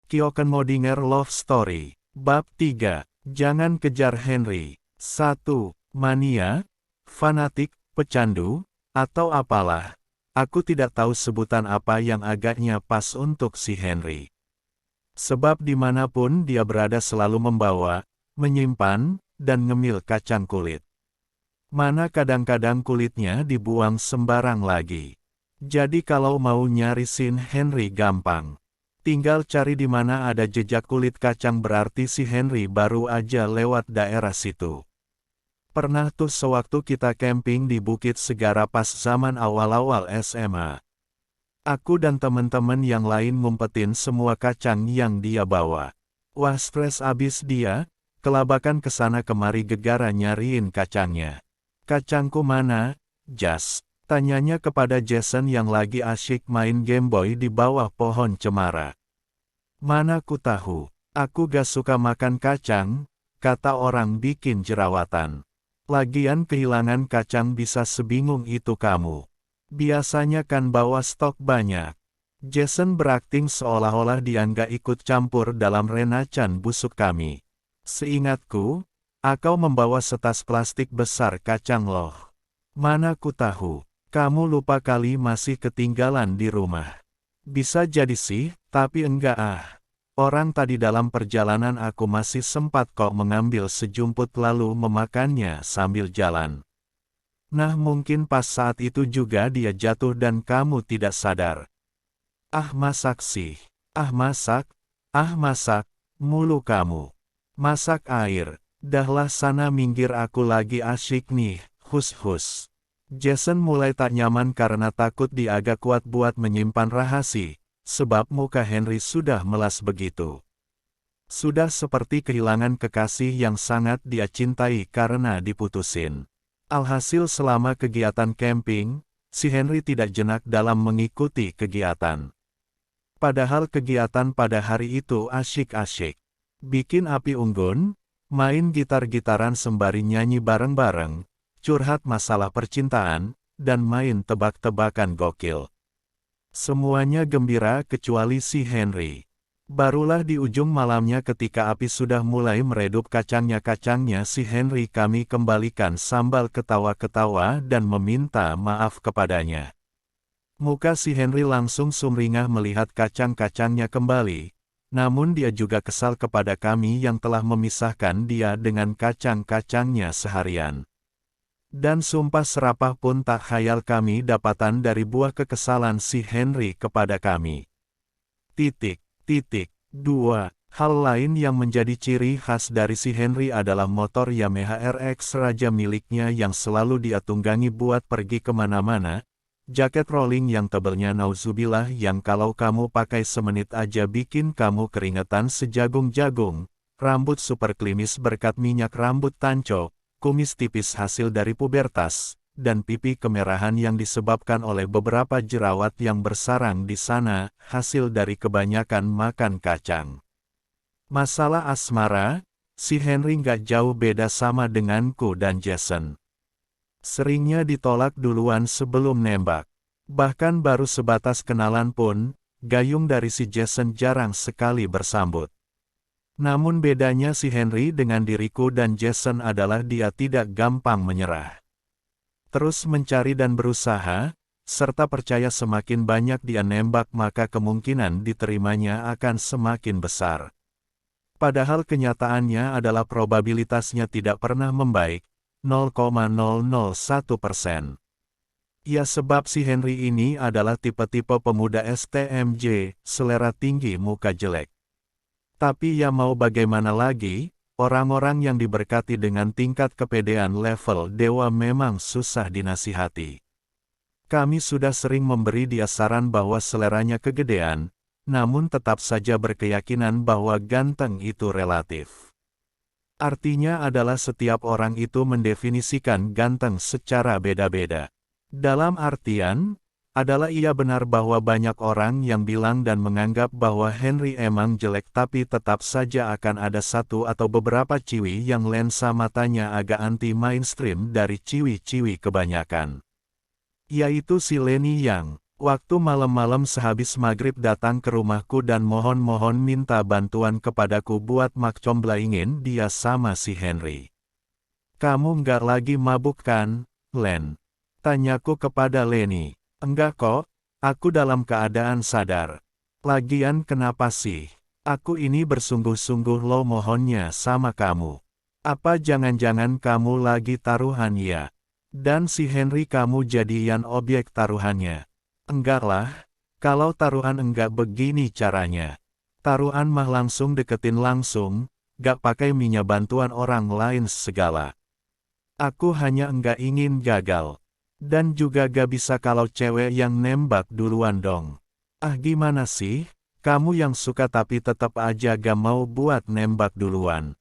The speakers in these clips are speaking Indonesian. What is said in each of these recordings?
Kyoken Modinger Love Story. Bab 3. Jangan kejar Henry. 1. Mania, fanatik, pecandu, atau apalah. Aku tidak tahu sebutan apa yang agaknya pas untuk si Henry. Sebab dimanapun dia berada selalu membawa, menyimpan, dan ngemil kacang kulit. Mana kadang-kadang kulitnya dibuang sembarang lagi. Jadi kalau mau nyarisin Henry gampang. Tinggal cari di mana ada jejak kulit kacang, berarti si Henry baru aja lewat daerah situ. Pernah tuh sewaktu kita camping di Bukit Segara pas zaman awal-awal SMA. Aku dan teman-teman yang lain ngumpetin semua kacang yang dia bawa. Wah, stres abis dia, kelabakan kesana kemari gegara nyariin kacangnya. Kacangku mana, Jas? Tanyanya kepada Jason yang lagi asyik main Game Boy di bawah pohon cemara. Mana ku tahu, aku gak suka makan kacang, kata orang bikin jerawatan. Lagian kehilangan kacang bisa sebingung itu kamu. Biasanya kan bawa stok banyak. Jason berakting seolah-olah dia nggak ikut campur dalam renacan busuk kami. Seingatku, aku membawa setas plastik besar kacang loh. Mana ku tahu. Kamu lupa kali masih ketinggalan di rumah. Bisa jadi sih, tapi enggak ah. Orang tadi dalam perjalanan aku masih sempat kok mengambil sejumput lalu memakannya sambil jalan. Nah, mungkin pas saat itu juga dia jatuh dan kamu tidak sadar. Ah masak sih, ah masak, mulu kamu. Masak air, dahlah sana minggir aku lagi asyik nih, hus-hus. Jason mulai tak nyaman karena takut dia agak kuat buat menyimpan rahasia, sebab muka Henry sudah melas begitu. Sudah seperti kehilangan kekasih yang sangat dia cintai karena diputusin. Alhasil selama kegiatan camping, si Henry tidak jenak dalam mengikuti kegiatan. Padahal kegiatan pada hari itu asyik-asyik. Bikin api unggun, main gitar-gitaran sembari nyanyi bareng-bareng, curhat masalah percintaan, dan main tebak-tebakan gokil. Semuanya gembira kecuali si Henry. Barulah di ujung malamnya ketika api sudah mulai meredup kacangnya si Henry kami kembalikan sambal ketawa-ketawa dan meminta maaf kepadanya. Muka si Henry langsung sumringah melihat kacang-kacangnya kembali, namun dia juga kesal kepada kami yang telah memisahkan dia dengan kacang-kacangnya seharian. Dan sumpah serapah pun tak khayal kami dapatan dari buah kekesalan si Henry kepada kami. 2. Hal lain yang menjadi ciri khas dari si Henry adalah motor Yamaha RX Raja miliknya yang selalu dia tunggangi buat pergi kemana-mana, jaket rolling yang tebelnya nauzubillah yang kalau kamu pakai semenit aja bikin kamu keringetan sejagung-jagung, rambut super klimis berkat minyak rambut tancok, kumis tipis hasil dari pubertas, dan pipi kemerahan yang disebabkan oleh beberapa jerawat yang bersarang di sana, hasil dari kebanyakan makan kacang. Masalah asmara, si Henry nggak jauh beda sama denganku dan Jason. Seringnya ditolak duluan sebelum nembak. Bahkan baru sebatas kenalan pun, gayung dari si Jason jarang sekali bersambut. Namun bedanya si Henry dengan diriku dan Jason adalah dia tidak gampang menyerah. Terus mencari dan berusaha, serta percaya semakin banyak dia nembak maka kemungkinan diterimanya akan semakin besar. Padahal kenyataannya adalah probabilitasnya tidak pernah membaik, 0,001%. Ya sebab si Henry ini adalah tipe-tipe pemuda STMJ, selera tinggi muka jelek. Tapi ya mau bagaimana lagi, orang-orang yang diberkati dengan tingkat kepedean level dewa memang susah dinasihati. Kami sudah sering memberi dia saran bahwa seleranya kegedean, namun tetap saja berkeyakinan bahwa ganteng itu relatif. Artinya adalah setiap orang itu mendefinisikan ganteng secara beda-beda. Dalam artian, adalah ia benar bahwa banyak orang yang bilang dan menganggap bahwa Henry emang jelek tapi tetap saja akan ada satu atau beberapa ciwi yang lensa matanya agak anti-mainstream dari ciwi-ciwi kebanyakan. Yaitu si Lenny Yang, Waktu malam-malam sehabis maghrib datang ke rumahku dan mohon-mohon minta bantuan kepadaku buat makcomblaingin dia sama si Henry. Kamu nggak lagi mabuk kan, Len? Tanyaku kepada Lenny. Enggak kok, aku dalam keadaan sadar. Lagian kenapa sih? Aku ini bersungguh-sungguh lo mohonnya sama kamu. Apa jangan-jangan kamu lagi taruhan ya? Dan si Henry kamu jadian objek taruhannya? Enggak lah, kalau taruhan enggak begini caranya. Taruhan mah langsung deketin langsung, gak pakai minta bantuan orang lain segala. Aku hanya enggak ingin gagal. Dan juga gak bisa kalau cewek yang nembak duluan dong. Ah gimana sih, kamu yang suka tapi tetap aja gak mau buat nembak duluan.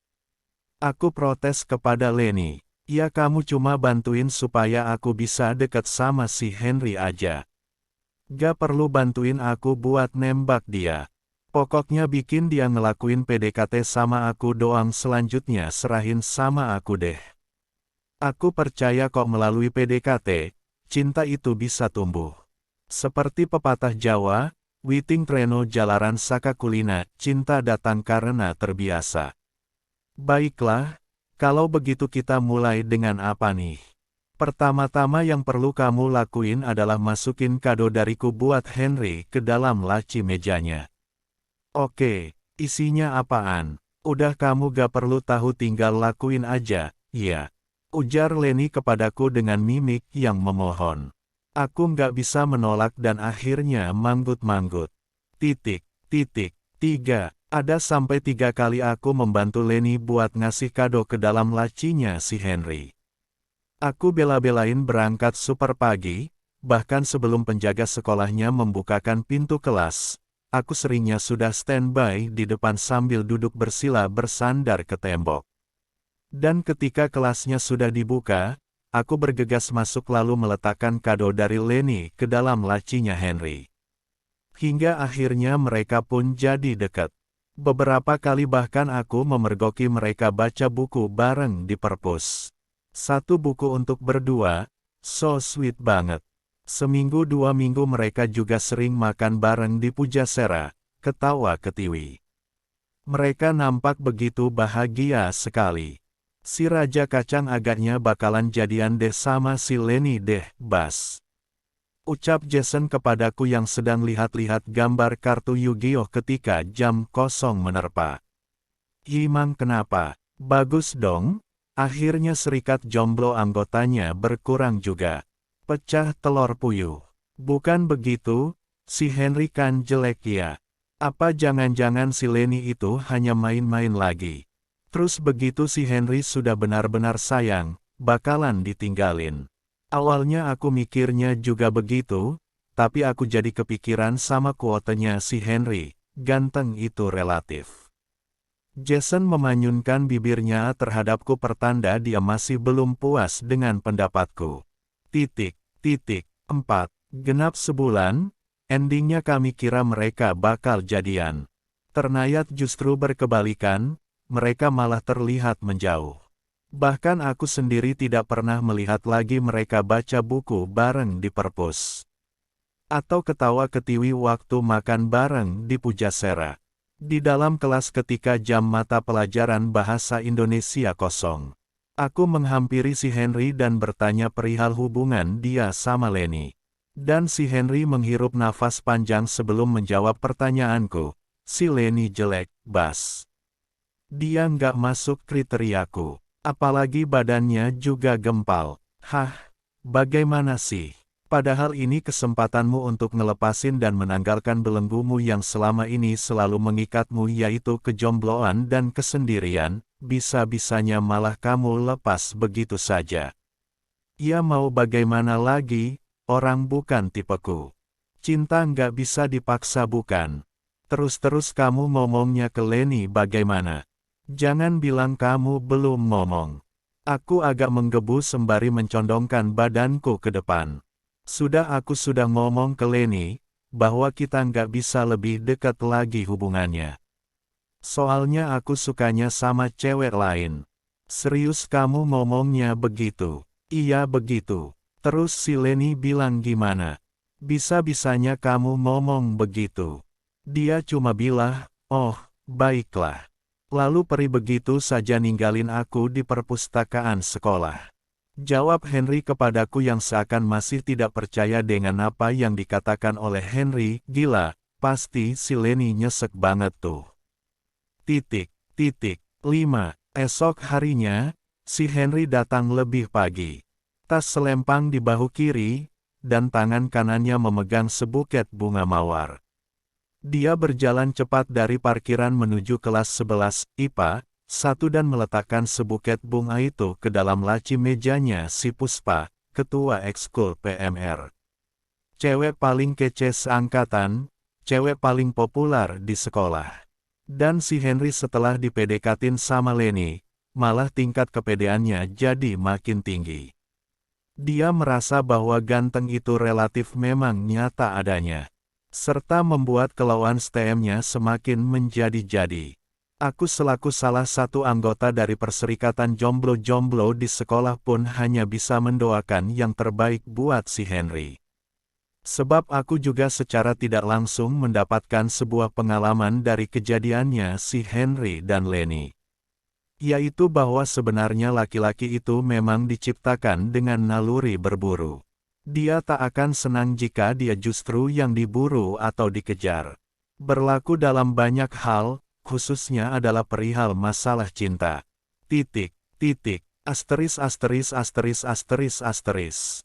Aku protes kepada Lenny. Ya kamu cuma bantuin supaya aku bisa deket sama si Henry aja. Gak perlu bantuin aku buat nembak dia. Pokoknya bikin dia ngelakuin PDKT sama aku doang selanjutnya serahin sama aku deh. Aku percaya kok melalui PDKT, cinta itu bisa tumbuh. Seperti pepatah Jawa, witing treno jalaran saka kulina, cinta datang karena terbiasa. Baiklah, kalau begitu kita mulai dengan apa nih? Pertama-tama yang perlu kamu lakuin adalah masukin kado dariku buat Henry ke dalam laci mejanya. Oke, isinya apaan? Udah kamu gak perlu tahu tinggal lakuin aja, ya. Ujar Lenny kepadaku dengan mimik yang memohon. Aku nggak bisa menolak dan akhirnya manggut-manggut. Titik. 3. Ada sampai 3 kali aku membantu Lenny buat ngasih kado ke dalam lacinya si Henry. Aku bela-belain berangkat super pagi, bahkan sebelum penjaga sekolahnya membukakan pintu kelas. Aku seringnya sudah standby di depan sambil duduk bersila bersandar ke tembok. Dan ketika kelasnya sudah dibuka, aku bergegas masuk lalu meletakkan kado dari Lenny ke dalam lacinya Henry. Hingga akhirnya mereka pun jadi dekat. Beberapa kali bahkan aku memergoki mereka baca buku bareng di perpus. Satu buku untuk berdua, so sweet banget. Seminggu 2 minggu mereka juga sering makan bareng di Pujasera, ketawa ketiwi. Mereka nampak begitu bahagia sekali. Si Raja Kacang agaknya bakalan jadian deh sama si Lenny deh, Bas. Ucap Jason kepadaku yang sedang lihat-lihat gambar kartu Yu-Gi-Oh ketika jam kosong menerpa. Emang kenapa? Bagus dong. Akhirnya serikat jomblo anggotanya berkurang juga. Pecah telur puyuh. Bukan begitu, si Henry kan jelek ya. Apa jangan-jangan si Lenny itu hanya main-main lagi? Terus begitu si Henry sudah benar-benar sayang, bakalan ditinggalin. Awalnya aku mikirnya juga begitu, tapi aku jadi kepikiran sama kuotanya si Henry, ganteng itu relatif. Jason memanyunkan bibirnya terhadapku pertanda dia masih belum puas dengan pendapatku. 4. Genap sebulan, endingnya kami kira mereka bakal jadian. Ternyata justru berkebalikan, mereka malah terlihat menjauh. Bahkan aku sendiri tidak pernah melihat lagi mereka baca buku bareng di perpus. Atau ketawa ketiwi waktu makan bareng di Pujasera. Di dalam kelas ketika jam mata pelajaran bahasa Indonesia kosong. Aku menghampiri si Henry dan bertanya perihal hubungan dia sama Lenny. Dan si Henry menghirup nafas panjang sebelum menjawab pertanyaanku. Si Lenny jelek, Bas. Dia nggak masuk kriteriaku. Apalagi badannya juga gempal. Hah, bagaimana sih? Padahal ini kesempatanmu untuk ngelepasin dan menanggalkan belenggumu yang selama ini selalu mengikatmu yaitu kejombloan dan kesendirian, bisa-bisanya malah kamu lepas begitu saja. Ya mau bagaimana lagi, orang bukan tipeku. Cinta nggak bisa dipaksa bukan? Terus-terus kamu ngomongnya ke Lenny bagaimana? Jangan bilang kamu belum ngomong. Aku agak menggebu sembari mencondongkan badanku ke depan. Aku sudah ngomong ke Lenny, bahwa kita nggak bisa lebih dekat lagi hubungannya. Soalnya aku sukanya sama cewek lain. Serius kamu ngomongnya begitu? Iya begitu. Terus si Lenny bilang gimana? Bisa-bisanya kamu ngomong begitu. Dia cuma bilang, oh, baiklah. Lalu pergi begitu saja ninggalin aku di perpustakaan sekolah. Jawab Henry kepadaku yang seakan masih tidak percaya dengan apa yang dikatakan oleh Henry. Gila, pasti si Lenny nyesek banget tuh. 5. Esok harinya, si Henry datang lebih pagi. Tas selempang di bahu kiri, dan tangan kanannya memegang sebuket bunga mawar. Dia berjalan cepat dari parkiran menuju kelas 11 IPA 1 dan meletakkan sebuket bunga itu ke dalam laci mejanya si Puspa, ketua ekskul PMR. Cewek paling kece seangkatan, cewek paling populer di sekolah. Dan si Henry setelah dipedekatin sama Lenny, malah tingkat kepedeannya jadi makin tinggi. Dia merasa bahwa ganteng itu relatif memang nyata adanya. Serta membuat kelauan STM-nya semakin menjadi-jadi. Aku selaku salah satu anggota dari perserikatan jomblo-jomblo di sekolah pun hanya bisa mendoakan yang terbaik buat si Henry. Sebab aku juga secara tidak langsung mendapatkan sebuah pengalaman dari kejadiannya si Henry dan Lenny. Yaitu bahwa sebenarnya laki-laki itu memang diciptakan dengan naluri berburu. Dia tak akan senang jika dia justru yang diburu atau dikejar. Berlaku dalam banyak hal, khususnya adalah perihal masalah cinta. Asteris asteris asteris asteris asteris.